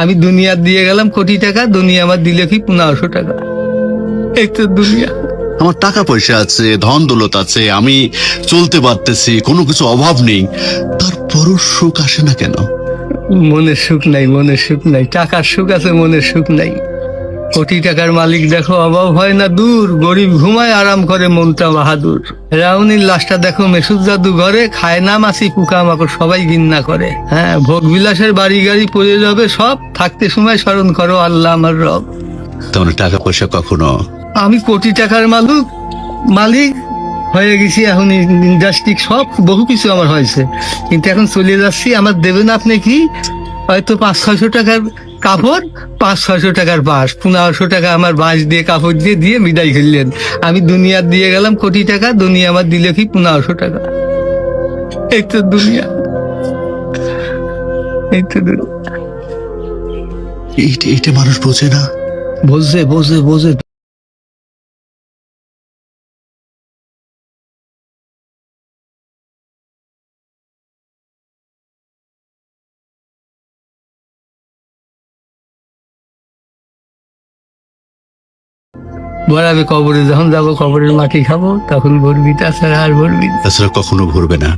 আমি দুনিয়া দিয়ে গেলাম কোটি টাকা, দুনিয়া আমার দিলে কি 1500 টাকা। এই তো দুনিয়া। আমার টাকা পয়সা আছে, ধন দৌলত আছে, আমি চলতে পারতেছি, কোনো কিছু অভাব নেই, তারপরও সুখ আসে না কেন? মনের সুখ নাই, মনের সুখ নাই। টাকার সুখ আছে, মনের সুখ নাই। কোটি টাকার মালিক দেখো অভাব হয় না দূর, গরিব ঘুমায় আরাম করে মনটা বাহাদুর। রাউনির লাশটা দেখো মেসুদ জাদু ঘরে, খায় না মাছি পোকা মাকড় সবাই ঘৃণা করে। হ্যাঁ, ভোগ বিলাসের বাড়ি গাড়ি পড়ে যাবে সব, থাকতে সময় স্মরণ করো আল্লাহ আমার রব। তেমন টাকা পয়সা কখনো? আমি কোটি টাকার মালিক হয়ে গেছি, এখন ইন্ডাস্ট্রি সব বহু কিছু আমার হয়েছে, কিন্তু এখন চলে যাচ্ছি। আমার দেবেন আপনি কি হয়তো 500-600 টাকার কাপড়, 500-600 টাকার বাঁশ, 1500 টাকা আমার বাঁশ দিয়ে কাপড় দিয়ে দিয়ে বিদায় করলেন। আমি দুনিয়া দিয়ে গেলাম কোটি টাকা, দুনিয়া আমার দিলে কি 1500 টাকা। এই তো দুনিয়া, এই তো দুনিয়া। এইটা মানুষ বোঝে না। বোঝে বোঝে বোঝে। ভরাবে কবরে, যখন যাবো কবরের মাটি খাবো, তখন ভরবি, তাছাড়া আর ভরবি না। তাছাড়া কখনো ভরবে না।